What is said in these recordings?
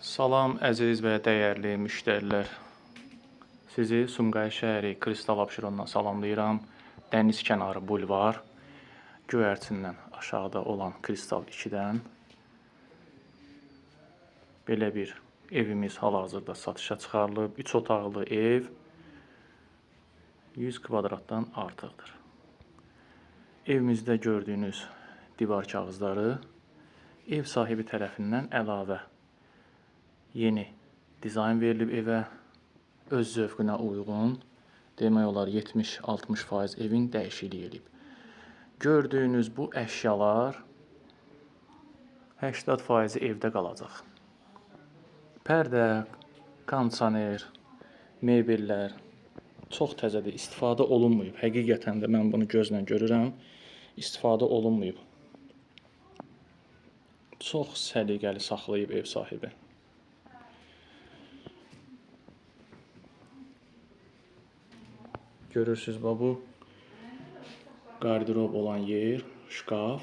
Salam əziz və dəyərli müştərilər. Sizi Sumqayıt şəhəri Kristal Abşerondan salamlayıram. Dəniz kənarı bulvar, göyərçindən aşağıda olan Kristal 2-dən belə bir evimiz hal-hazırda satışa çıxarılıb. 3 otaqlı ev 100 kvadratdan artıqdır. Evimizdə gördüyünüz divar kağızları ev sahibi tərəfindən əlavə yeni dizayn verilib evə, öz zövqünə uyğun, demək olar 70-60% evin dəyişikliyi edib. Gördüyünüz bu əşyalar 80% evdə qalacaq. Pərdə, kondisioner, mebellər çox təzədir, istifadə olunmayıb. Həqiqətən də mən bunu gözlə görürəm, istifadə olunmayıb. Çox səliqəli saxlayıb ev sahibi. Görürsünüz, bu qardirob olan yer, şkaf.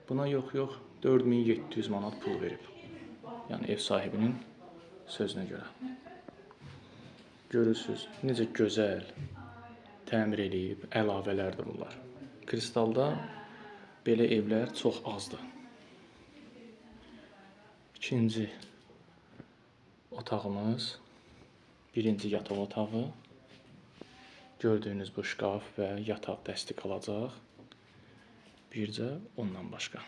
Buna yox, 4700 manat pul verib. Yəni ev sahibinin sözünə görə. Görürsünüz, necə gözəl təmir eləyib, əlavələrdir bunlar. Kristalda belə evlər çox azdır. İkinci otağımız, birinci yataq otağı. Gördüyünüz bu şkaf və yataq dəstək alacaq. Bircə ondan başqa.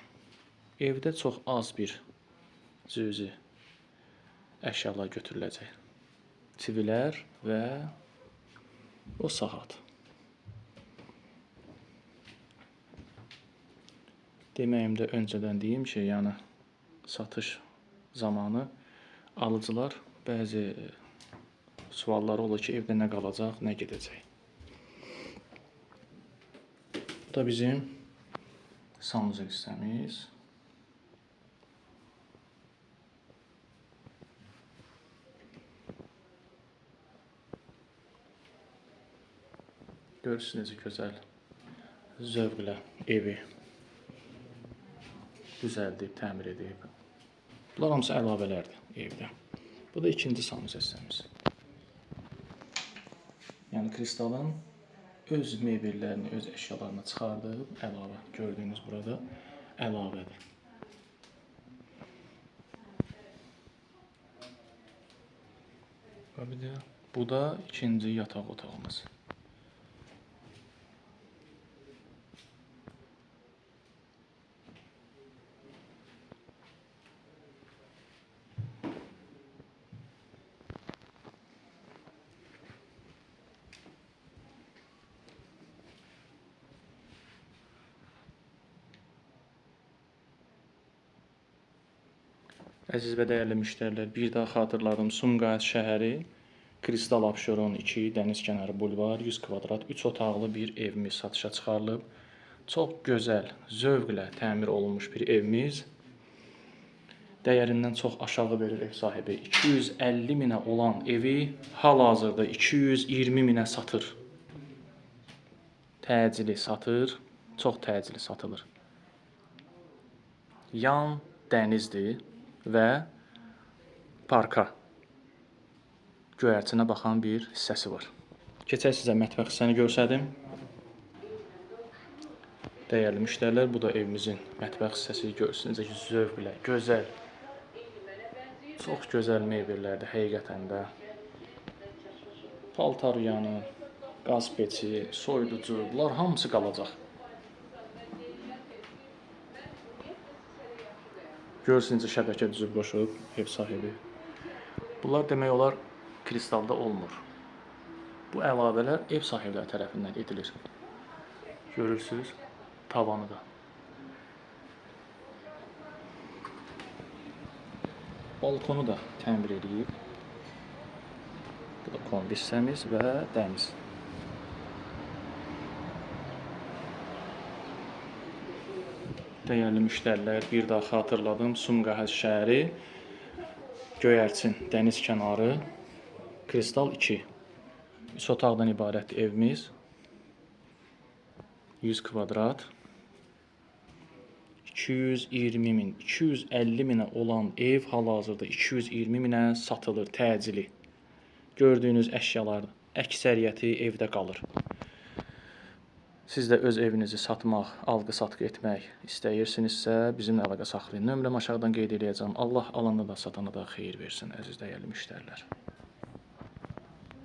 Evdə çox az bir cüzi əşyalar götürüləcək. Çivilər və o saat. Deməyimdə öncədən deyim ki, yəni satış zamanı alıcılar bəzi sualları olur ki, evdə nə qalacaq, nə gedəcək. Bu da bizim sanuzel hissəmiz. Görürsünüz, necə gözəl zövqlə evi düzəldib, təmir edib. Bunlar hamısı əlavələrdir evdə. Bu da ikinci sanuzel hissəmiz. Yəni Kristalın öz mebellərini, öz əşyalarını çıxardıb, əlavə. Gördüyünüz burada əlavədir. Bu da ikinci yataq otağımız. Əziz və dəyərli müştərilər, bir daha xatırladım. Sumqayıt şəhəri, Kristal Abşeron 2, dəniz kənarı bulvar, 100 kvadrat, 3 otaqlı bir evimiz satışa çıxarılıb. Çox gözəl, zövqlə təmir olunmuş bir evimiz. Dəyərindən çox aşağı verir ev sahibi. 250 minə olan evi hal-hazırda 220 minə satır. Təcili satır, çox təcili satılır. Yan dənizdir və parka, göyərçinə baxan bir hissəsi var. Keçək sizə mətbəx hissəni göstərdim. Dəyərli müştərilər, bu da evimizin mətbəx hissəsi. Görürsünüz ki, zövqlə, gözəl, çox gözəl mebellərdir həqiqətən də. Paltar yanı, qaz peçi, soyuducu, bunlar hamısı qalacaq. Görürsünüz, şəbəkə düzüb qoşub ev sahibi. Bunlar demək olar Kristalda olmur. Bu əlavələr ev sahibləri tərəfindən edilir. Görürsünüz, tavanı da. Balkonu da təmir edib. Bu da kombi hissəmiz və dəniz. Dəyərli müştərilər, bir daha xatırladım. Sumqayıt şəhəri, göyərçin, dəniz kənarı, Kristal 2. 3 otaqdan ibarət evimiz. 100 kvadrat. 220 min, 250 minə olan ev hal-hazırda 220 minə satılır təcili. Gördüyünüz əşyalar əksəriyyəti evdə qalır. Siz də öz evinizi satmaq, alqı-satqı etmək istəyirsinizsə, bizimlə əlaqə saxlayın. Nömrəmi aşağıdan qeyd edəcəm. Allah alanda da, satana da xeyir versin, əziz dəyərli müştərilər.